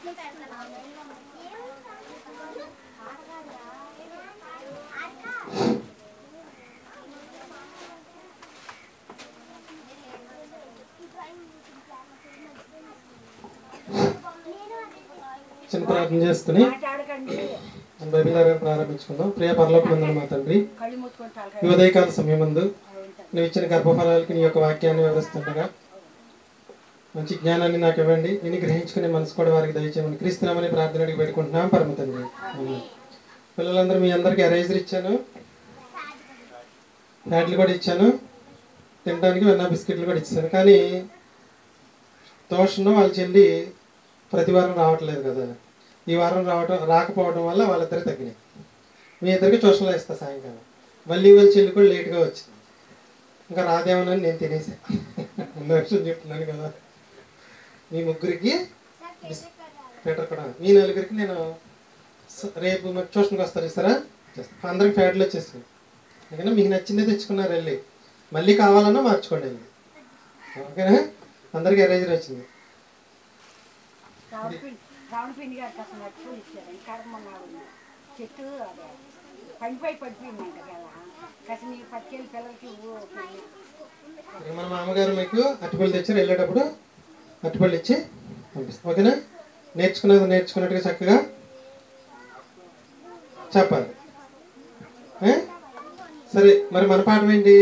చిన్న ప్రార్థన చేసుకుని బైబిల్ ప్రారంభించుకుందాం. ప్రియ పరలోకమందున మా తండ్రి, ఈ ఉదయకాల సమయమందు నువ్వు ఇచ్చిన గర్భఫలాలకి నీ యొక్క వాక్యాన్ని వివరిస్తుండగా మంచి జ్ఞానాన్ని నాకు ఇవ్వండి. నేను గ్రహించుకునే మనసు కూడా వారికి దయచేయమని క్రీస్తునామని ప్రార్థన అడిగి పెట్టుకుంటున్నాం పరమ తండ్రి. పిల్లలందరూ మీ అందరికీ ఎరేజర్ ఇచ్చాను, ప్యాడ్లు కూడా ఇచ్చాను, తినడానికి వెన్న బిస్కెట్లు కూడా ఇచ్చాను. కానీ ట్యూషన్ వాళ్ళ చెల్లి ప్రతి వారం రావట్లేదు కదా, ఈ వారం రాకపోవడం వల్ల వాళ్ళిద్దరికి తగ్గినాయి. మీ ఇద్దరికి ట్యూషన్లో ఇస్తా సాయంకాలం. మళ్ళీ వాళ్ళ చెల్లి కూడా లేట్గా వచ్చింది, ఇంకా రాదేమోనని నేను తినేసాను. అన్న విషయం చెప్తున్నాను కదా. మీ ముగ్గురికి పీటర్ కూడా, మీ నలుగురికి నేను రేపు మరి ట్యూషన్కి వస్తారు ఇస్తారా, అందరికి ఫ్యాట్లు వచ్చేసాయి. అందుకని మీకు నచ్చిందే తెచ్చుకున్నారు, వెళ్ళి మళ్ళీ కావాలన్నా మార్చుకోండి వెళ్ళి. ఓకేనా? అందరికి ఎరేజర్ వచ్చింది. మన మామగారు మీకు అరటిపళ్ళు తెచ్చారు, వెళ్ళేటప్పుడు అరటిపళ్ళు ఇచ్చి పంపిస్తాం. ఓకేనా? నేర్చుకున్నట్టుగా చక్కగా చెప్పాలి. సరే, మరి మన పాఠం ఏంటి?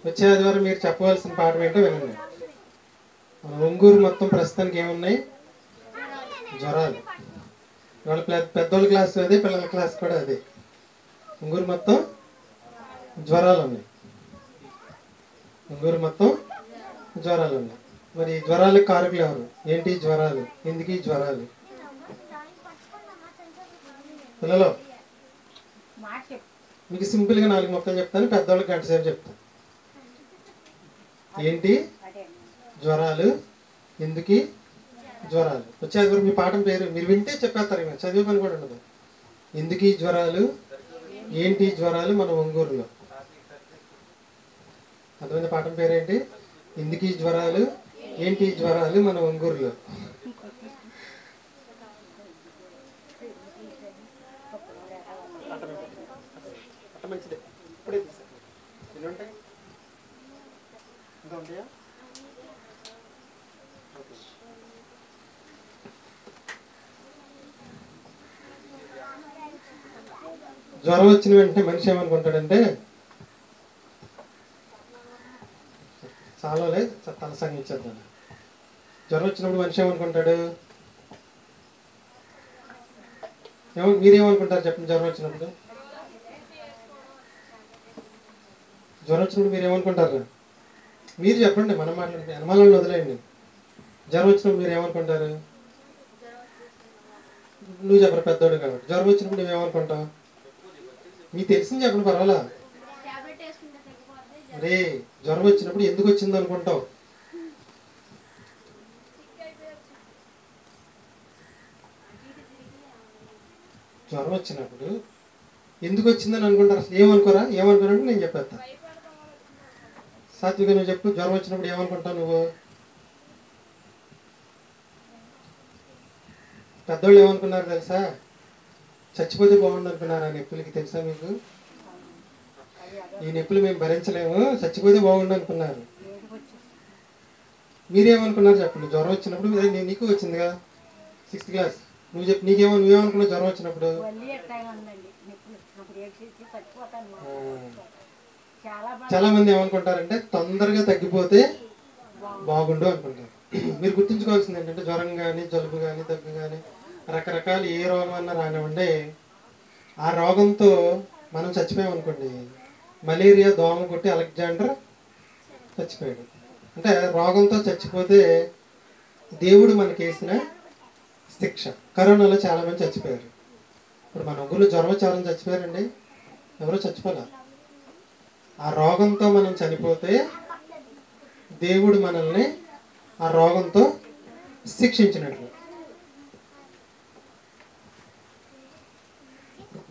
వచ్చే ఆదివారం మీరు చెప్పవలసిన పాఠం ఏంటో వినండి. మన ఒంగూరు మొత్తం ప్రస్తుతానికి ఏమున్నాయి? జ్వరాలు. వాళ్ళ పెద్దోళ్ళ క్లాస్ అదే, పిల్లల క్లాస్ కూడా అదే. ఒంగూరు మొత్తం జ్వరాలు ఉన్నాయి. ఒంగూరు మొత్తం జ్వరాలు ఉన్నాయి. మరి జ్వరాలకు కారకులు ఎవరు? ఏంటి జ్వరాలు? ఎందుకు జ్వరాలు? పిల్లలు మీకు సింపుల్గా 4 మొక్కలు చెప్తాను, పెద్దవాళ్ళకి గంట సేపు చెప్తాను. ఏంటి జ్వరాలు, ఎందుకు జ్వరాలు. వచ్చేది వరకు మీ పాఠం పేరు మీరు వింటే చెప్పేస్తారు, చదివే పని కూడా ఉండదు. ఎందుకు జ్వరాలు, ఏంటి జ్వరాలు మన ఒంగూరులో. అర్థమైంది? పాఠం పేరేంటి? ఎందుకు జ్వరాలు, ఏంటి జ్వరాలు మన ఒంగూరులో. మంచిదే, ఇప్పుడే ఎన్ని ఉంటాయి? ఇంకా ఉంటాయా? జ్వరం వచ్చిన వెంటనే మనిషి ఏమనుకుంటాడంటే, చాలా లేదు తలసంగ ఇచ్చేద్దాం. జ్వరం వచ్చినప్పుడు మనిషి ఏమనుకుంటాడు? మీరేమనుకుంటారు చెప్పండి? జ్వరం వచ్చినప్పుడు మీరేమనుకుంటారు? మీరు చెప్పండి, మనం మాట్లాడితే అనుమానాలను వదిలేయండి. జ్వరం వచ్చినప్పుడు మీరు ఏమనుకుంటారు? నువ్వు చెప్పరు, పెద్దోడు కాబట్టి. జ్వరం వచ్చినప్పుడు నువ్వేమనుకుంటావు? మీకు తెలిసింది చెప్పండి, పర్వాలా. అరే, జ్వరం వచ్చినప్పుడు ఎందుకు వచ్చింది అనుకుంటావు? జ్వరం వచ్చినప్పుడు ఎందుకు వచ్చిందని అనుకుంటారు? అసలు ఏమనుకోరంటే నేను చెప్పేస్తా. సాత్విక నువ్వు చెప్పు, జ్వరం వచ్చినప్పుడు ఏమనుకుంటావు నువ్వు? పెద్దోళ్ళు ఏమనుకున్నారు తెలుసా? చచ్చిపోతే బాగుండు అనుకున్నారు. ఆ నొప్పులకి తెలుసా మీకు? ఈ నొప్పులు మేము భరించలేము, చచ్చిపోతే బాగుండు అనుకున్నారు. మీరేమనుకున్నారు చెప్పండి? జ్వరం వచ్చినప్పుడు నీకు వచ్చింది కదా, 6th క్లాస్. నువ్వు చెప్పు, నువ్వేమనుకున్నావు జ్వరం వచ్చినప్పుడు? చాలా మంది ఏమనుకుంటారంటే తొందరగా తగ్గిపోతే బాగుండు అనుకుంటారు. మీరు గుర్తుంచుకోవాల్సింది ఏంటంటే, జ్వరం కానీ, జలుబు కానీ, దగ్గు కానీ, రకరకాల ఏ రోగం అన్నా రానివ్వండి, ఆ రోగంతో మనం చచ్చిపోయామనుకోండి. మలేరియా దోమ కొట్టి అలెగ్జాండర్ చచ్చిపోయాడు. అంటే రోగంతో చచ్చిపోతే దేవుడు మనకేసిన శిక్ష. కరోనాలో చాలామంది చచ్చిపోయారు. ఇప్పుడు మన ఊళ్ళో జ్వరం వచ్చి చచ్చిపోయారండి? ఎవరో చచ్చిపోలే. ఆ రోగంతో మనం చనిపోతే దేవుడు మనల్ని ఆ రోగంతో శిక్షించినట్లు.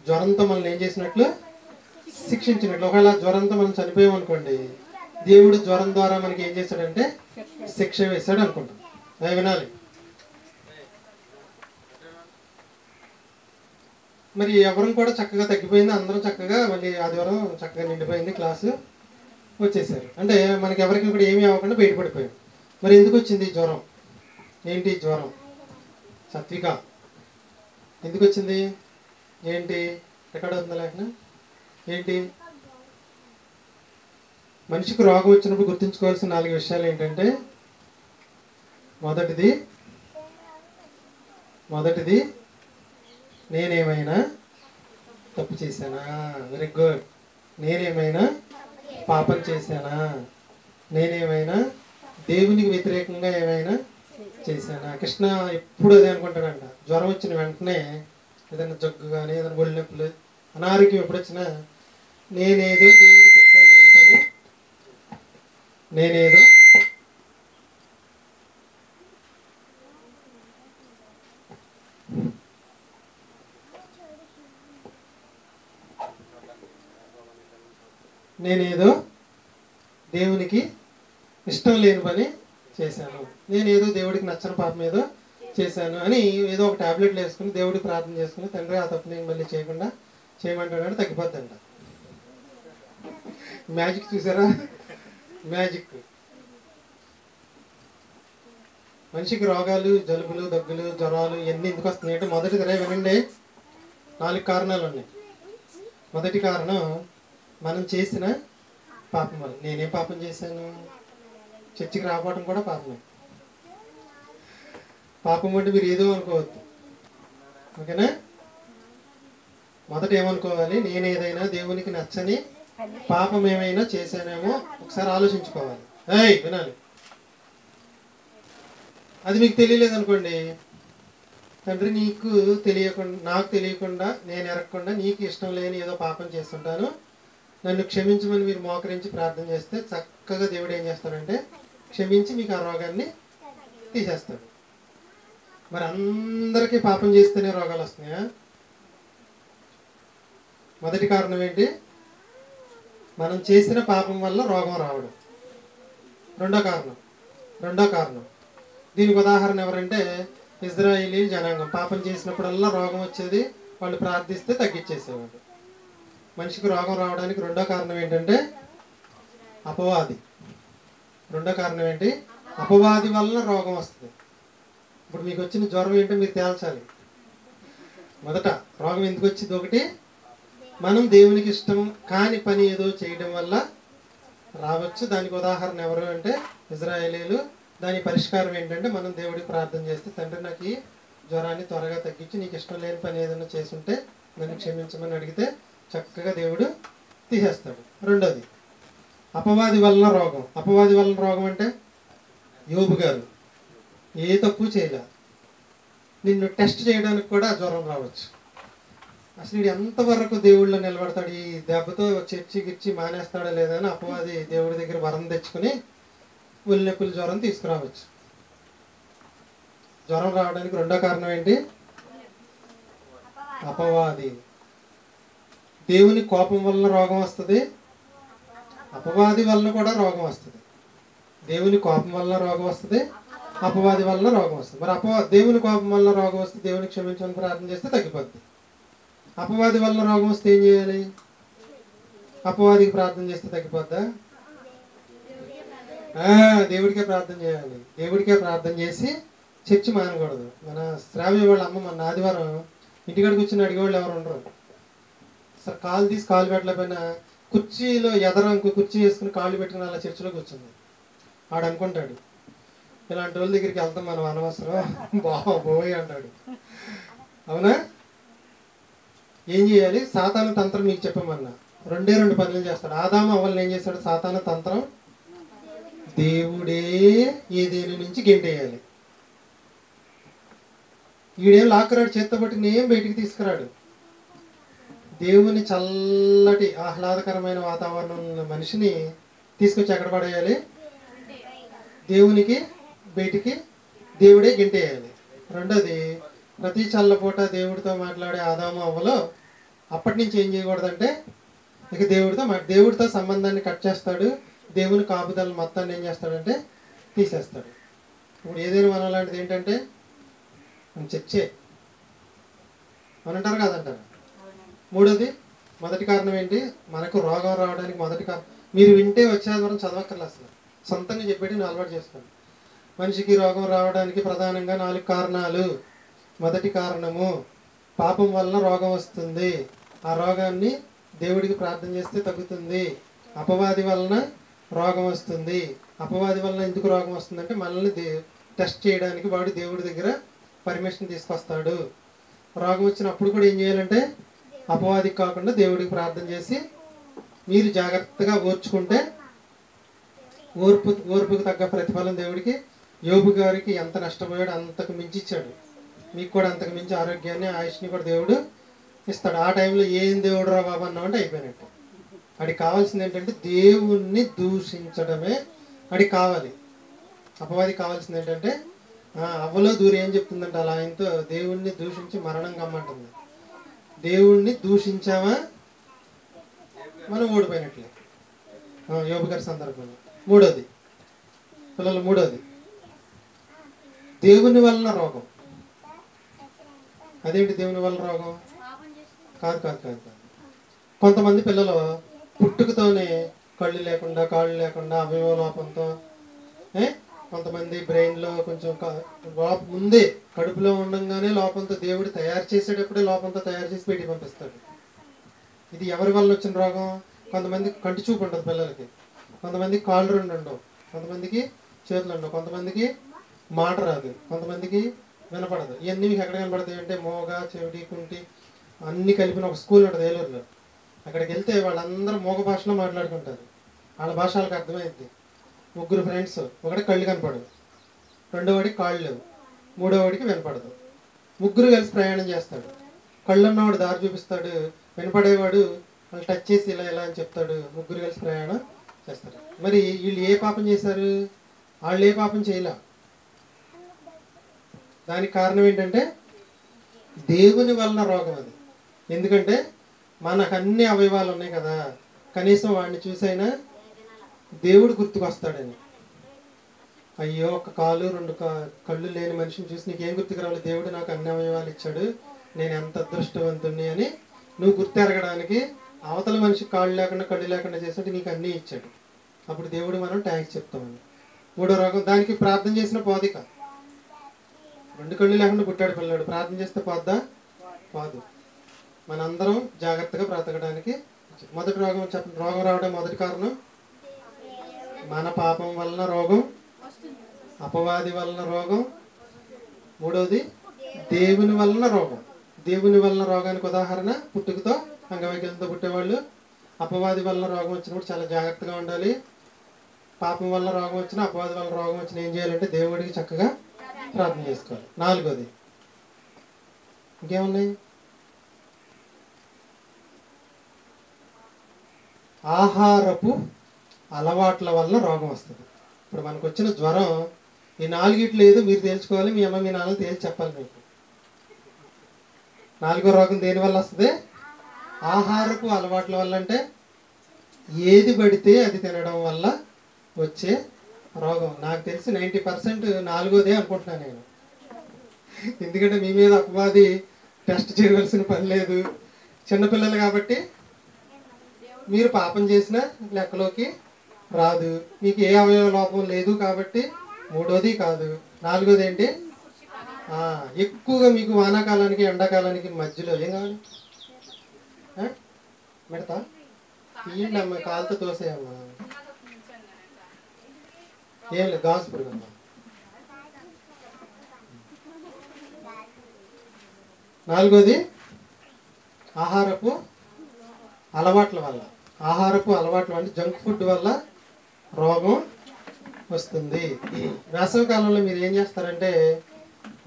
జ్వరంతో మనల్ని ఏం చేసినట్లు? శిక్షించినట్లు. ఒకవేళ జ్వరంతో మనం చనిపోయామనుకోండి, దేవుడు జ్వరం ద్వారా మనకి ఏం చేశాడంటే శిక్ష వేశాడు అనుకుంటాం. అవి వినాలి. మరి ఎవరం కూడా చక్కగా తగ్గిపోయింది, అందరం చక్కగా మళ్ళీ ఆదివారం చక్కగా నిండిపోయింది, క్లాసు వచ్చేసారు. అంటే మనకి ఎవరికి కూడా ఏమీ అవ్వకుండా బయటపడిపోయాం. మరి ఎందుకు వచ్చింది జ్వరం? ఏంటి జ్వరం? సత్విక ఎందుకు వచ్చింది? ఏంటి ఎక్కడ అవుతుందా లేఖన? ఏంటి? మనిషికి రోగం వచ్చినప్పుడు గుర్తుంచుకోవాల్సిన 4 విషయాలు ఏంటంటే, మొదటిది నేనేమైనా తప్పు చేశానా? Very good. నేనేమైనా పాపం చేశానా? నేనేమైనా దేవునికి వ్యతిరేకంగా ఏమైనా చేశానా? కృష్ణ ఎప్పుడు అదే అనుకుంటాడంట. జ్వరం వచ్చిన వెంటనే ఏదైనా జగ్గు కానీ ఏదైనా ఒళ్ళు నొప్పులు అనారోగ్యం ఎప్పుడు వచ్చినా నేనేదో దేవుడికి ఇష్టం లేని పని నేనేదో దేవునికి ఇష్టం లేని పని చేశాను, నేనేదో దేవుడికి నచ్చని పాపం ఏదో చేశాను అని ఏదో ఒక టాబ్లెట్లు వేసుకుని దేవుడికి ప్రార్థన చేసుకుని తండ్రి ఆ తప్పు నేను మళ్ళీ చేయకుండా చేయమంటాడు, తగ్గిపోద్దంట. మ్యాజిక్ చూసారా? మ్యాజిక్. మనిషికి రోగాలు, జలుబులు, దగ్గులు, జ్వరాలు ఇవన్నీ ఎందుకు వస్తున్నాయి అంటే మొదటిది వినండి, 4 కారణాలు ఉన్నాయి. మొదటి కారణం మనం చేసిన పాపం వల్ల. నేనేం పాపం చేశాను? చర్చికి రాకపోవడం కూడా పాపమే. పాపం అంటే మీరు ఏదో అనుకోవద్దు, ఓకేనా? మొదట ఏమనుకోవాలి? నేను ఏదైనా దేవునికి నచ్చని పాపం ఏమైనా చేశానేమో ఒకసారి ఆలోచించుకోవాలి. వినాలి. అది మీకు తెలియలేదు అనుకోండి, తండ్రి నీకు తెలియకుండా, నాకు తెలియకుండా, నేను ఎరగకుండా నీకు ఇష్టం లేని ఏదో పాపం చేస్తుంటాను, నన్ను క్షమించమని మీరు మోకరించి ప్రార్థన చేస్తే చక్కగా దేవుడు ఏం చేస్తాడంటే క్షమించి మీకు ఆ రోగాన్ని తీసేస్తాడు. మరి అందరికీ పాపం చేస్తేనే రోగాలు వస్తున్నాయా? మొదటి కారణం ఏంటి? మనం చేసిన పాపం వల్ల రోగం రావడం. రెండో కారణం దీనికి ఉదాహరణ ఎవరంటే ఇజ్రాయేలీ జనాంగం. పాపం చేసినప్పుడల్లా రోగం వచ్చేది, వాళ్ళు ప్రార్థిస్తే తగ్గించేసేవాడు. మనిషికి రోగం రావడానికి రెండో కారణం ఏంటంటే అపవాది. రెండో కారణం ఏంటి? అపవాది వలన రోగం వస్తుంది. ఇప్పుడు మీకు వచ్చిన జ్వరం ఏంటో మీరు తేల్చాలి. మొదట రోగం ఎందుకు వచ్చింది? ఒకటి, మనం దేవునికి ఇష్టం కాని పని ఏదో చేయడం వల్ల రావచ్చు. దానికి ఉదాహరణ ఎవరు అంటే ఇజ్రాయేలీలు. దాని పరిష్కారం ఏంటంటే మనం దేవుడికి ప్రార్థన చేస్తే తండ్రి నాకు ఈ జ్వరాన్ని త్వరగా తగ్గించి నీకు ఇష్టం లేని పని ఏదైనా చేసుంటే నన్ను క్షమించమని అడిగితే చక్కగా దేవుడు తీసేస్తాడు. రెండోది అపవాది వలన రోగం. అపవాది వలన రోగం అంటే యోబు గారు ఏ తప్పు చేయలే, నిన్ను టెస్ట్ చేయడానికి కూడా జ్వరం రావచ్చు. అసలు వీడు ఎంతవరకు దేవుళ్ళో నిలబడతాడు, ఈ దెబ్బతో చర్చి మానేస్తాడా లేదా అని అపవాది దేవుడి దగ్గర వరం తెచ్చుకుని ఒళ్ళు నొప్పులు, జ్వరం తీసుకురావచ్చు. జ్వరం రావడానికి రెండో కారణం ఏంటి? అపవాది. దేవుని కోపం వలన రోగం వస్తుంది, అపవాది వలన కూడా రోగం వస్తుంది. దేవుని కోపం వలన రోగం వస్తుంది, అపవాది వలన రోగం వస్తుంది. మరి దేవుని కోపం వలన రోగం వస్తే దేవుని క్షమించమని ప్రార్థన చేస్తే తగ్గిపోద్ది. అపవాది వలన రోగం వస్తే ఏం చేయాలి? అపవాదికి ప్రార్థన చేస్తే తగ్గిపోద్దా? దేవుడికే ప్రార్థన చేయాలి. దేవుడికే ప్రార్థన చేసి చర్చి మానకూడదు. మన శ్రావ్య వాళ్ళ అమ్మ మన ఆదివారం ఇంటికాడికి కూర్చొని అడిగేవాళ్ళు ఎవరు ఉండరు. సార్ కాలు తీసి కాలు పెట్టలేకపోయినా కుర్చీలో ఎదరంకు కుర్చీ వేసుకుని కాళ్ళు పెట్టుకుని అలా చర్చిలో కూర్చుంది. ఆడు అనుకుంటాడు ఇలాంటి వాళ్ళ దగ్గరికి వెళ్తాం మనం అనవసరం, బాబోయ్ అంటాడు. అవునా? ఏం చేయాలి? సాతాను తంత్రం మీకు చెప్పమన్నా 2 పనులు చేస్తాడు. ఆదాము అవ్వల్ని ఏం చేస్తాడు? సాతాను తంత్రం దేవుడే ఏదేని నుంచి గెంటేయాలి. ఈడేం లాక్కరాడు, చేత్తో పట్టుకుని ఏం బయటికి తీసుకురాడు. దేవుని చల్లటి ఆహ్లాదకరమైన వాతావరణం ఉన్న మనిషిని తీసుకొచ్చి ఎక్కడ పడేయాలి? దేవునికి బయటికి దేవుడే గెంటేయాలి. రెండోది, ప్రతి చల్లపూట దేవుడితో మాట్లాడే ఆదాము అవ్వలో అప్పటి నుంచి ఏం చేయకూడదంటే ఇక దేవుడితో సంబంధాన్ని కట్ చేస్తాడు. దేవుని కాపుదల మొత్తాన్ని ఏం చేస్తాడంటే తీసేస్తాడు. ఇప్పుడు ఏదైనా మన లాంటిది ఏంటంటే మనం చర్చే అని అంటారు కాదంటారు. మూడోది, మొదటి కారణం ఏంటి? మనకు రోగం రావడానికి మొదటి కారణం మీరు వింటే వచ్చేది చదవక్కర్లేదు, అసలు సొంతంగా చెప్పేటి నేను అలవాటు చేసుకోండి. మనిషికి రోగం రావడానికి ప్రధానంగా 4 కారణాలు. మొదటి కారణము, పాపం వలన రోగం వస్తుంది. ఆ రోగాన్ని దేవుడికి ప్రార్థన చేస్తే తగ్గుతుంది. అపవాది వలన రోగం వస్తుంది. అపవాది వలన ఎందుకు రోగం వస్తుందంటే మనల్ని టెస్ట్ చేయడానికి వాడు దేవుడి దగ్గర పర్మిషన్ తీసుకొస్తాడు. రోగం వచ్చినప్పుడు కూడా ఏం చేయాలంటే అపవాదికి కాకుండా దేవుడికి ప్రార్థన చేసి మీరు జాగ్రత్తగా ఓర్చుకుంటే ఓర్పుకు తగ్గ ప్రతిఫలం దేవుడికి. యోబు గారికి ఎంత నష్టపోయాడు అంతకు మించి ఇచ్చాడు. మీకు కూడా అంతకు మించి ఆరోగ్యాన్ని ఆయుష్ని కూడా దేవుడు ఇస్తాడు. ఆ టైంలో ఏం దేవుడు రా బాబు అన్నామంటే అయిపోయినట్టు. అడికి కావాల్సింది ఏంటంటే దేవుణ్ణి దూషించడమే అడికి కావాలి. అపవాదికి కావాల్సింది ఏంటంటే అవ్వలో దూరి ఏం చెప్తుందంటే అలా ఆయనతో దేవుణ్ణి దూషించి మరణం కమ్మంటుంది. దేవుణ్ణి దూషించామా మనం ఓడిపోయినట్లే యోబు గారి సందర్భంలో. మూడోది పిల్లలు, మూడోది దేవుని వలన రోగం. అదేంటి దేవుని వలన రోగం? కాదు కాదు కాదు కాదు కొంతమంది పిల్లలు పుట్టుకతోనే కళ్ళు లేకుండా కాళ్ళు లేకుండా అవయవ లోపంతో, కొంతమంది బ్రెయిన్లో కొంచెం ముందే కడుపులో ఉండగానే లోపంతో దేవుడు తయారు చేసేటప్పుడే లోపంతో తయారు చేసి బయటికి పంపిస్తాడు. ఇది ఎవరి వల్ల వచ్చిన రోగం? కొంతమంది కంటి చూపు ఉండదు పిల్లలకి, కొంతమందికి కాళ్ళు రెండు ఉండవు, కొంతమందికి చేతులు ఉండవు, కొంతమందికి మాట రాదు, కొంతమందికి వినపడదు. ఇవన్నీ మీకు ఎక్కడ కనపడతాయి అంటే మోగ, చెవిటి, కుంటి అన్నీ కలిపిన ఒక స్కూల్ ఉంటుంది ఏలూరులో. అక్కడికి వెళ్తే వాళ్ళందరూ మోగ భాషలో మాట్లాడుకుంటారు. వాళ్ళ భాష వాళ్ళకి అర్థమైంది. 3 ఫ్రెండ్స్, ఒకటి కళ్ళు కనపడదు, రెండో వాడికి కాళ్ళు లేవు, మూడో వాడికి వినపడదు. 3 కలిసి ప్రయాణం చేస్తాడు. కళ్ళు ఉన్నవాడు దారి చూపిస్తాడు, వినపడేవాడు వాళ్ళు టచ్ చేసి ఇలా ఇలా అని చెప్తాడు. 3 కలిసి ప్రయాణం చేస్తారు. మరి వీళ్ళు ఏ పాపం చేశారు? వాళ్ళు ఏ పాపం చేయలే. దానికి కారణం ఏంటంటే దేవుని వలన రోగం అది. ఎందుకంటే మనకు అన్ని అవయవాలు ఉన్నాయి కదా, కనీసం వాడిని చూసైనా దేవుడు గుర్తుకొస్తాడని. అయ్యో ఒక కాలు 2 కళ్ళు లేని మనిషిని చూసి నీకేం గుర్తుకు రావాలి? దేవుడు నాకు అన్ని అవయవాలు ఇచ్చాడు, నేను ఎంత అదృష్టవంతుణ్ణి అని నువ్వు గుర్తెరగడానికి అవతల మనిషి కాళ్ళు లేకుండా కళ్ళు లేకుండా చేస్తుంటే నీకు అన్నీ ఇచ్చాడు. అప్పుడు దేవుడు మనం థ్యాంక్స్ చెప్తామని. మూడో రోగం, దానికి ప్రార్థన చేసిన పోదిక. 2 కళ్ళు లేకుండా పుట్టాడు పిల్లాడు, ప్రార్థన చేస్తే పోద్దా? పోదు. మనందరం జాగ్రత్తగా బ్రతకడానికి. మొదటి రోగం చెప్పండి. రోగం రావడం మొదటి కారణం మన పాపం వలన రోగం, అపవాది వలన రోగం. మూడవది దేవుని వలన రోగం. దేవుని వలన రోగానికి ఉదాహరణ పుట్టుకతో అంగవైకల్యంతో పుట్టేవాళ్ళు. అపవాది వలన రోగం వచ్చినప్పుడు చాలా జాగ్రత్తగా ఉండాలి. పాపం వల్ల రోగం వచ్చినా అపవాది వల్ల రోగం వచ్చినా ఏం చేయాలంటే దేవుడికి చక్కగా ప్రార్థన చేసుకోవాలి. నాలుగోది ఇంకేమున్నాయి? ఆహారపు అలవాట్ల వల్ల రోగం వస్తుంది. ఇప్పుడు మనకు వచ్చిన జ్వరం ఈ 4 ఏదో మీరు తేల్చుకోవాలి. మీ అమ్మ మీ నాన్న తేల్చి చెప్పాలి మీకు. 4వ రోగం దేనివల్ల వస్తుంది? ఆహారపు అలవాట్ల వల్ల. అంటే ఏది పడితే అది తినడం వల్ల వచ్చే రోగం. నాకు తెలిసి 90% 4వదే అనుకుంటున్నాను నేను. ఎందుకంటే మీ మీద అపవాది టెస్ట్ చేయవలసిన పని లేదు. చిన్నపిల్లలు కాబట్టి మీరు పాపం చేసిన లెక్కలోకి రాదు. మీకు ఏ అవయవ లోపం లేదు కాబట్టి 3వది కాదు. 4వది ఏంటి? ఎక్కువగా మీకు వానాకాలానికి ఎండాకాలానికి మధ్యలో ఏం కావాలి? మిడతా తీయండి అమ్మ, కాలుతో తోసేయమ్మా. ఏం లేదు, గాజు పురుగు అమ్మా. 4వది ఆహారపు అలవాట్ల వల్ల. ఆహారపు అలవాట్ల అంటే జంక్ ఫుడ్ వల్ల రోగం వస్తుంది. వేసవి కాలంలో మీరు ఏం చేస్తారంటే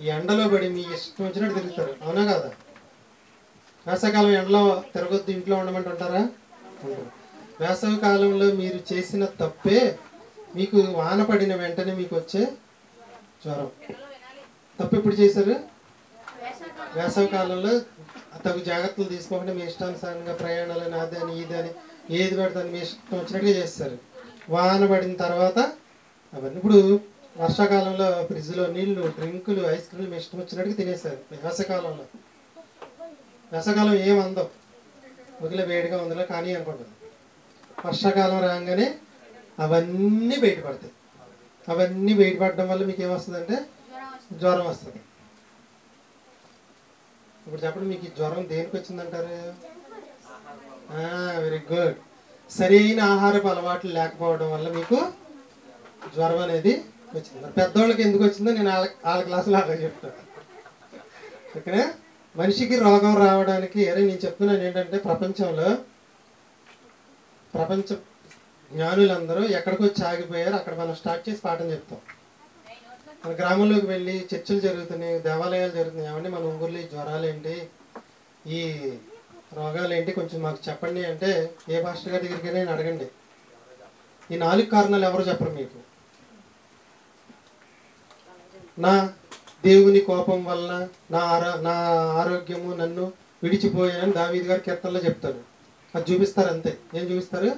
ఈ ఎండలో పడి మీ ఇష్టం వచ్చినట్టు తిరుగుతారు, అవునా కదా? వేసవికాలం ఎండలో తిరగొద్దు, ఇంట్లో ఉండమంటే ఉంటారా? వేసవి కాలంలో మీరు చేసిన తప్పే మీకు వాన పడిన వెంటనే మీకు వచ్చే జ్వరం. తప్పు ఎప్పుడు చేశారు? వేసవి కాలంలో తగు జాగ్రత్తలు తీసుకోకుండా మీ ఇష్టానుసారంగా ప్రయాణాలని అదని ఇదని ఏది పడుతుంది మీ ఇష్టం వచ్చినట్టుగా చేస్తారు. వాన పడిన తర్వాత అవన్నీ. ఇప్పుడు వర్షాకాలంలో ఫ్రిడ్జ్లో నీళ్లు, డ్రింకులు, ఐస్ క్రీమ్లు మీ ఇష్టం వచ్చినట్టుగా తినేస్తారు. వేసవికాలంలో వేసవికాలం ఏం అందం. వదిలే వేడిగా ఉందిలో కానీ అనుకుంటుంది. వర్షాకాలం రాగానే అవన్నీ బయటపడతాయి. అవన్నీ బయటపడడం వల్ల మీకు ఏమొస్తుందంటే జ్వరం వస్తుంది. ఇప్పుడు చెప్పండి, మీకు ఈ జ్వరం దేనికి వచ్చిందంటారు? Very good. సరైన ఆహారపు అలవాట్లు లేకపోవడం వల్ల మీకు జ్వరం అనేది వచ్చింది. మరి పెద్దవాళ్ళకి ఎందుకు వచ్చిందో నేను వాళ్ళ క్లాసులో అలా చెప్తాను. ఓకేనా? మనిషికి రోగం రావడానికి నేను చెప్తున్నాను ఏంటంటే, ప్రపంచ జ్ఞానులందరూ ఎక్కడికి వచ్చి ఆగిపోయారు, అక్కడ మనం స్టార్ట్ చేసి పాఠం చెప్తాం. మన గ్రామంలోకి వెళ్ళి చర్చలు జరుగుతున్నాయి, దేవాలయాలు జరుగుతున్నాయి, ఏమంటే మన ఊళ్ళో ఈ జ్వరాలు ఏంటి, ఈ రోగాలు ఏంటి, కొంచెం మాకు చెప్పండి అంటే ఏ పాస్టర్ గారి దగ్గరికి నేను అడగండి, ఈ 4 కారణాలు ఎవరు చెప్పరు మీకు. నా దేవుని కోపం వలన నా ఆరోగ్యము నన్ను విడిచిపోయానని దావీదు గారు కీర్తనలో చెప్తారు. అది చూపిస్తారు అంతే. ఏం చూపిస్తారు?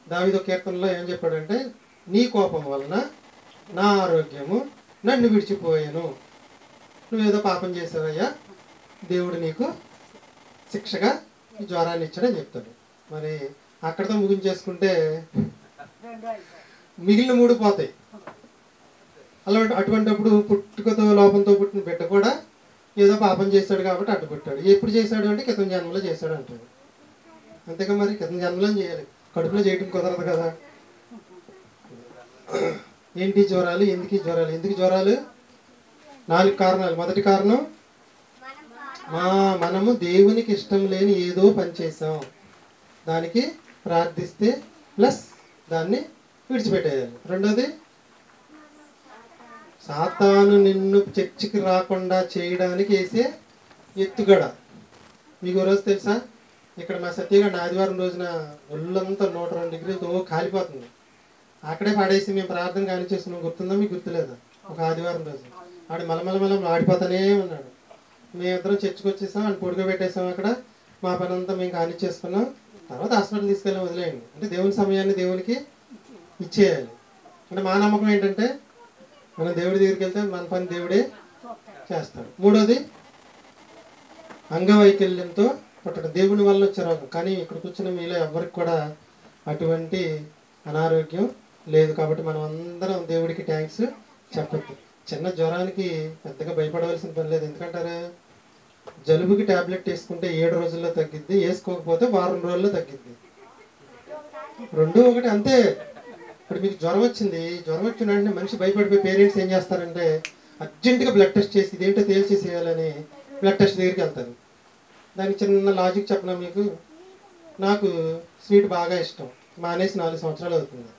దావీదు కీర్తనలో ఏం చెప్పాడంటే, నీ కోపం వలన నా ఆరోగ్యము నన్ను విడిచిపోయాను, నువ్వేదో పాపం చేసావయ్యా, దేవుడు నీకు శిక్షగా ఈ జ్వరాన్ని ఇచ్చాడని చెప్తాడు. మరి అక్కడితో ముగించేసుకుంటే మిగిలిన 3 పోతాయి. అలా అటువంటిప్పుడు పుట్టుకతో లోపంతో పుట్టిన బిడ్డ కూడా ఏదో పాపం చేశాడు కాబట్టి అడ్డుపట్టాడు. ఎప్పుడు చేశాడు అంటే క్రితం జన్మలో చేశాడు అంటాడు. అంతేగా, మరి క్రితం జన్మలో చేయాలి, కడుపులో చేయడం కుదరదు కదా. ఏంటి జ్వరాలు? ఎందుకు జ్వరాలు? 4 కారణాలు. మొదటి కారణం, మనము దేవునికి ఇష్టం లేని ఏదో పని చేసాం, దానికి ప్రార్థిస్తే ప్లస్ దాన్ని విడిచిపెట్టేయాలి. రెండోది, సాతాను నిన్ను చర్చికి రాకుండా చేయడానికి వేసే ఎత్తుగడ. మీకు రోజు తెలుసా, ఇక్కడ మా సత్యగాడు ఆదివారం రోజున ఒళ్ళంతా 102 డిగ్రీలతో కాలిపోతుంది. అక్కడే పడేసి మేము ప్రార్థన కానిచేస్తున్నాం. గుర్తుందా మీకు? గుర్తులేదా? ఒక ఆదివారం రోజు ఆడు మలమలం ఆడిపోతానే ఉన్నాడు. మేమిద్దరం చర్చికి వచ్చేసాం, అని పొడుకోబెట్టేసాం. అక్కడ మా పని అంతా మేము కానిచ్చేసుకున్నాం. తర్వాత హాస్పిటల్ తీసుకెళ్ళి వదిలేయండి. అంటే దేవుని సమయాన్ని దేవునికి ఇచ్చేయాలి. అంటే మా నమ్మకం ఏంటంటే, మనం దేవుడి దగ్గరికి వెళ్తే మన పని దేవుడే చేస్తాడు. మూడోది, అంగవైకల్యంతో పుట్టడం. దేవుని వల్ల వచ్చే రోగం. కానీ ఇక్కడ కూర్చున్న మీలో ఎవరికి కూడా అటువంటి అనారోగ్యం లేదు. కాబట్టి మనం అందరం దేవుడికి థ్యాంక్స్ చెప్పొద్దు. చిన్న జ్వరానికి పెద్దగా భయపడవలసిన పని లేదు. ఎందుకంటారు, జలుబుకి ట్యాబ్లెట్ వేసుకుంటే 7 రోజుల్లో తగ్గిద్ది, వేసుకోకపోతే వారం రోజుల్లో తగ్గిద్ది. 2 ఒకటి అంతే. ఇప్పుడు మీకు జ్వరం వచ్చిన వెంటనే మనిషి భయపడిపోయి పేరెంట్స్ ఏం చేస్తారంటే, అర్జెంటుగా బ్లడ్ టెస్ట్ చేసి ఇదేంటో తేల్చేసేయాలని బ్లడ్ టెస్ట్ దగ్గరికి వెళ్తారు. దానికి చిన్న లాజిక్ చెప్పనా మీకు? నాకు స్వీట్ బాగా ఇష్టం, మానేసి 4 సంవత్సరాలు అవుతుంది.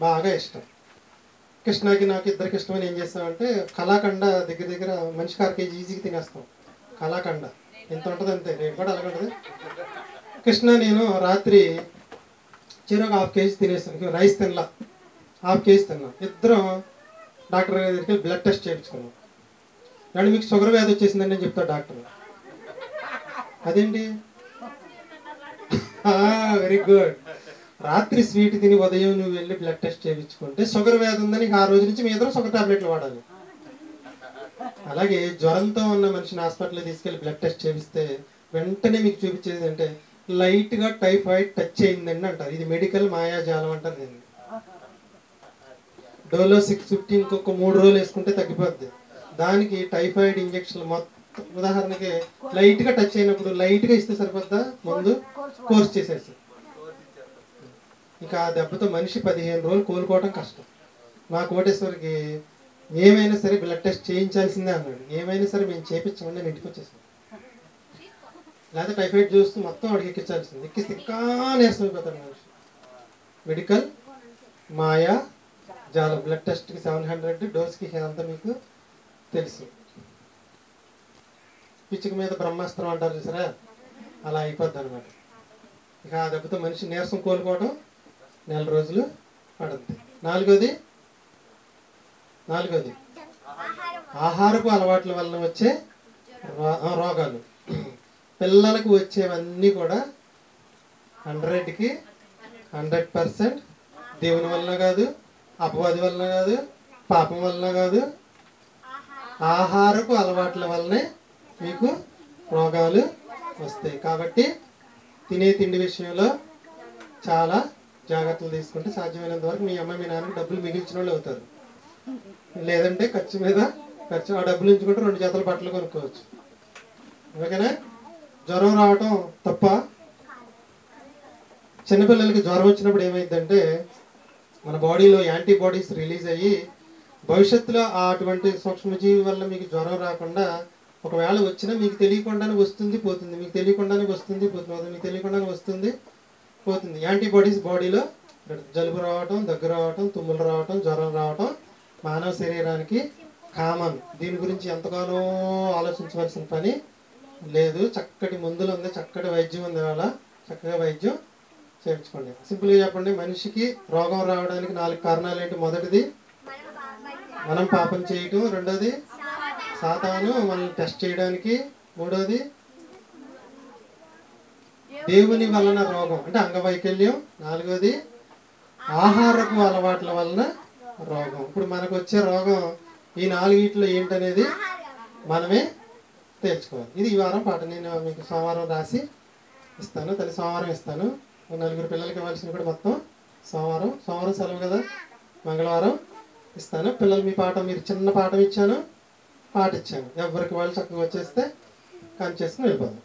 బాగా ఇష్టం. కృష్ణకి నాకు ఇద్దరికి ఇష్టమని ఏం చేస్తామంటే, కళాకండ దగ్గర మనిషికి 1 కేజీ ఈజీగా తినేస్తాం. కళాకండ ఎంత ఉంటుంది అంతే, రేటు కూడా అలాగే ఉంటుంది. కృష్ణ నేను రాత్రి చెరొక 1/2 కేజీ తినేస్తాను. రైస్ తినలా, 1/2 కేజీ తిన్నాం. ఇద్దరం డాక్టర్ గారి దగ్గరికి బ్లడ్ టెస్ట్ చేయించుకున్నాం. అంటే మీకు షుగర్ వ్యాధి వచ్చేసిందని నేను చెప్తాను డాక్టర్. అదేంటి? Very good. రాత్రి స్వీట్ తిని ఉదయం నువ్వు వెళ్ళి బ్లడ్ టెస్ట్ చేయించుకుంటే షుగర్ వ్యాధి ఉందని ఆ రోజు నుంచి మీ ఇద్దరు షుగర్ టాబ్లెట్లు వాడాలి. అలాగే జ్వరంతో ఉన్న మనిషిని హాస్పిటల్కి తీసుకెళ్ళి బ్లడ్ టెస్ట్ చేపిస్తే వెంటనే మీకు చూపించేది అంటే, లైట్గా టైఫాయిడ్ టచ్ అయిందండి అంటారు. ఇది మెడికల్ మాయాజాలం అంటారు దీన్ని. డోలో 650 ఇంకొక 3 రోజులు వేసుకుంటే తగ్గిపోద్ది. దానికి టైఫాయిడ్ ఇంజక్షన్లు మొత్తం, ఉదాహరణకి లైట్గా టచ్ అయినప్పుడు లైట్గా ఇస్తే సరిపోద్దా, ముందు కోర్స్ చేసేసి. ఇక ఆ దెబ్బతో మనిషి 15 రోజులు కోలుకోవడం కష్టం. మా కోటేశ్వరికి ఏమైనా సరే బ్లడ్ టెస్ట్ చేయించాల్సిందే అన్నాడు. ఏమైనా సరే మేము చేయించామని నేను ఇంటికి వచ్చేసాను. లేకపోతే టైఫాయిడ్ చూస్తూ మొత్తం వాడికి ఎక్కించాల్సింది. ఎక్కిస్తే ఇంకా నీరసం అయిపోతాడు మనిషి. మెడికల్ మాయా జాలం. బ్లడ్ టెస్ట్కి 700, డోస్కి అంతా మీకు తెలుసు. పిచ్చుక మీద బ్రహ్మాస్త్రం అంటారు చూసారా, అలా అయిపోద్ది అనమాట. ఇక ఆ దెబ్బతో మనిషి నీరసం కోలుకోవడం 4 రోజులు పడుతుంది. నాలుగోది ఆహారపు అలవాట్ల వలన వచ్చే రోగాలు. పిల్లలకు వచ్చేవన్నీ కూడా 100కి 100% దేవుని వలన కాదు, అపవాది వలన కాదు, పాపం వలన కాదు, ఆహారపు అలవాట్ల వల్లనే మీకు రోగాలు వస్తాయి. కాబట్టి తినే తిండి విషయంలో చాలా జాగ్రత్తలు తీసుకుంటే సాధ్యమైనంత వరకు మీ అమ్మ మీ నాన్నకి డబ్బులు మిగిల్చిన వాళ్ళు అవుతారు. లేదంటే ఖర్చు మీద ఖర్చు, ఆ డబ్బులు ఉంచుకుంటే 2 జతల బట్టలు కొనుక్కోవచ్చు. ఓకేనా? జ్వరం రావటం తప్ప. చిన్నపిల్లలకి జ్వరం వచ్చినప్పుడు ఏమైందంటే మన బాడీలో యాంటీబాడీస్ రిలీజ్ అయ్యి భవిష్యత్తులో అటువంటి సూక్ష్మజీవి వల్ల మీకు జ్వరం రాకుండా, ఒకవేళ వచ్చినా మీకు తెలియకుండానే వస్తుంది పోతుంది, మీకు తెలియకుండానే వస్తుంది పోతుంది, మీకు తెలియకుండానే వస్తుంది పోతుంది. యాంటీబాడీస్ బాడీలో జలుబు రావటం, దగ్గు రావటం, తుమ్ములు రావటం, జ్వరం రావటం మానవ శరీరానికి కామన్. దీని గురించి ఎంతగానో ఆలోచించవలసిన పని లేదు. చక్కటి మందులు ఉంది, చక్కటి వైద్యం ఉంది. వాళ్ళ చక్కగా వైద్యం చేర్చుకోండి. సింపుల్గా చెప్పండి, మనిషికి రోగం రావడానికి 4 కారణాలు ఏంటి? మొదటిది మనం పాపం చేయటం, రెండోది సాతాను మనల్ని టెస్ట్ చేయడానికి, మూడోది దేవుని వలన రోగం అంటే అంగవైకల్యం, నాలుగోది ఆహారపు అలవాట్ల వలన రోగం. ఇప్పుడు మనకు వచ్చే రోగం ఈ 4 ఏంటనేది మనమే తేల్చుకోవాలి. ఇది ఈ వారం పాట. నేను మీకు సోమవారం రాసి ఇస్తాను, తల్లి సోమవారం ఇస్తాను. 4 పిల్లలకి ఇవ్వాల్సిన కూడా మొత్తం సోమవారం సెలవు కదా, మంగళవారం ఇస్తాను. పిల్లలు మీ పాఠం, మీరు చిన్న పాఠం ఇచ్చాను, పాట ఇచ్చాను, ఎవరికి వాళ్ళు చక్కగా వచ్చేస్తే కాని చేసుకుని వెళ్ళిపోదాం.